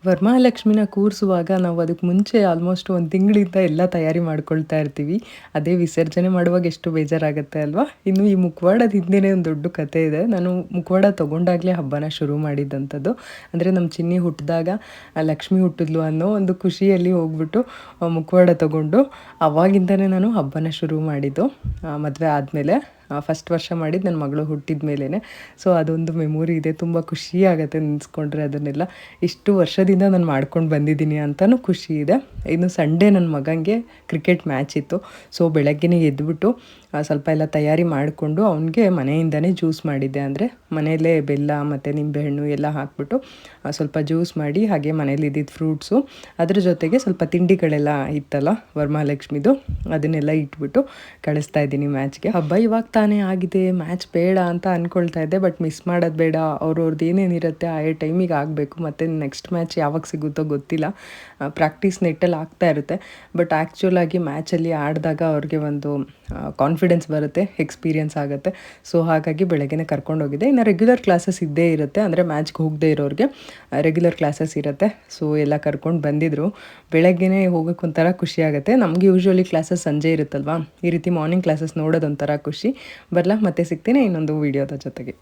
ವರಮಹಾಲಕ್ಷ್ಮಿನ ಕೂರಿಸುವಾಗ ನಾವು ಅದಕ್ಕೆ ಮುಂಚೆ ಆಲ್ಮೋಸ್ಟ್ ಒಂದು ತಿಂಗಳಿಂದ ಎಲ್ಲ ತಯಾರಿ ಮಾಡ್ಕೊಳ್ತಾ ಇರ್ತೀವಿ. ಅದೇ ವಿಸರ್ಜನೆ ಮಾಡುವಾಗ ಎಷ್ಟು ಬೇಜಾರಾಗುತ್ತೆ ಅಲ್ವಾ? ಇನ್ನು ಈ ಮುಖವಾಡದ ಹಿಂದೆನೇ ಒಂದು ದೊಡ್ಡ ಕಥೆ ಇದೆ. ನಾನು ಮುಖವಾಡ ತೊಗೊಂಡಾಗಲೇ ಹಬ್ಬನ ಶುರು ಮಾಡಿದ್ದಂಥದ್ದು. ಅಂದರೆ ನಮ್ಮ ಚಿನ್ನಿ ಹುಟ್ಟಿದಾಗ ಲಕ್ಷ್ಮಿ ಹುಟ್ಟಿದ್ಲು ಅನ್ನೋ ಒಂದು ಖುಷಿಯಲ್ಲಿ ಹೋಗ್ಬಿಟ್ಟು ಮುಖವಾಡ ತೊಗೊಂಡು ಅವಾಗಿಂದನೇ ನಾನು ಹಬ್ಬನ ಶುರು ಮಾಡಿದ್ದು. ಮದುವೆ ಆದಮೇಲೆ ಫಸ್ಟ್ ವರ್ಷ ಮಾಡಿದ್ದು ನನ್ನ ಮಗಳು ಹುಟ್ಟಿದ ಮೇಲೇ. ಸೊ ಅದೊಂದು ಮೆಮೊರಿ ಇದೆ. ತುಂಬ ಖುಷಿ ಆಗುತ್ತೆ ನೆನೆಸ್ಕೊಂಡ್ರೆ ಅದನ್ನೆಲ್ಲ. ಇಷ್ಟು ವರ್ಷದಿಂದ ನಾನು ಮಾಡ್ಕೊಂಡು ಬಂದಿದ್ದೀನಿ ಅಂತಲೂ ಖುಷಿ ಇದೆ. ಇನ್ನು ಸಂಡೇ ನನ್ನ ಮಗನಿಗೆ ಕ್ರಿಕೆಟ್ ಮ್ಯಾಚ್ ಇತ್ತು. ಸೊ ಬೆಳಗ್ಗೆನೇ ಎದ್ದುಬಿಟ್ಟು ಸ್ವಲ್ಪ ಎಲ್ಲ ತಯಾರಿ ಮಾಡಿಕೊಂಡು ಅವನಿಗೆ ಮನೆಯಿಂದನೇ ಜ್ಯೂಸ್ ಮಾಡಿದ್ದೆ. ಅಂದರೆ ಮನೆಯಲ್ಲೇ ಬೆಲ್ಲ ಮತ್ತು ನಿಂಬೆಹಣ್ಣು ಎಲ್ಲ ಹಾಕ್ಬಿಟ್ಟು ಸ್ವಲ್ಪ ಜ್ಯೂಸ್ ಮಾಡಿ, ಹಾಗೆ ಮನೇಲಿ ಇದ್ದಿದ್ದು ಫ್ರೂಟ್ಸು, ಅದ್ರ ಜೊತೆಗೆ ಸ್ವಲ್ಪ ತಿಂಡಿಗಳೆಲ್ಲ ಇತ್ತಲ್ಲ ವರಮಹಾಲಕ್ಷ್ಮಿದು, ಅದನ್ನೆಲ್ಲ ಇಟ್ಬಿಟ್ಟು ಕಳಿಸ್ತಾ ಇದ್ದೀನಿ ಮ್ಯಾಚ್ಗೆ. ಹಬ್ಬ ಇವಾಗ ತಾನೇ ಆಗಿದೆ, ಮ್ಯಾಚ್ ಬೇಡ ಅಂತ ಅಂದ್ಕೊಳ್ತಾ ಇದ್ದೆ. ಬಟ್ ಮಿಸ್ ಮಾಡೋದು ಬೇಡ, ಅವ್ರವ್ರದ್ದು ಏನೇನಿರುತ್ತೆ ಆ ಟೈಮಿಗೆ ಆಗಬೇಕು. ಮತ್ತು ನೆಕ್ಸ್ಟ್ ಮ್ಯಾಚ್ ಯಾವಾಗ ಸಿಗುತ್ತೋ ಗೊತ್ತಿಲ್ಲ. ಪ್ರಾಕ್ಟೀಸ್ ನೆಟ್ಟಲ್ಲಿ ಆಗ್ತಾ ಇರುತ್ತೆ. ಬಟ್ ಆ್ಯಕ್ಚುಲಾಗಿ ಮ್ಯಾಚಲ್ಲಿ ಆಡಿದಾಗ ಅವ್ರಿಗೆ ಒಂದು ಕಾನ್ಫಿಡೆನ್ಸ್ ಬರುತ್ತೆ, ಎಕ್ಸ್ಪೀರಿಯನ್ಸ್ ಆಗುತ್ತೆ. ಸೊ ಹಾಗಾಗಿ ಬೆಳಗ್ಗೆನೇ ಕರ್ಕೊಂಡೋಗಿದ್ದೆ. ಇನ್ನು ರೆಗ್ಯುಲರ್ ಕ್ಲಾಸಸ್ ಇದ್ದೇ ಇರುತ್ತೆ. ಅಂದರೆ ಮ್ಯಾಚ್ಗೆ ಹೋಗದೇ ಇರೋರಿಗೆ ರೆಗ್ಯುಲರ್ ಕ್ಲಾಸಸ್ ಇರುತ್ತೆ. ಸೊ ಎಲ್ಲ ಕರ್ಕೊಂಡು ಬಂದಿದ್ದರು. ಬೆಳಗ್ಗೆನೇ ಹೋಗೋಕ್ಕೆ ಒಂಥರ ಖುಷಿ ಆಗುತ್ತೆ. ನಮಗೆ ಯೂಶ್ವಲಿ ಕ್ಲಾಸಸ್ ಸಂಜೆ ಇರುತ್ತಲ್ವ, ಈ ರೀತಿ ಮಾರ್ನಿಂಗ್ ಕ್ಲಾಸಸ್ ನೋಡೋದೊಂಥರ ಖುಷಿ. ಬರಲ್ಲ, ಮತ್ತೆ ಸಿಗ್ತೀನಿ ಇನ್ನೊಂದು ವೀಡಿಯೋದ ಜೊತೆಗೆ.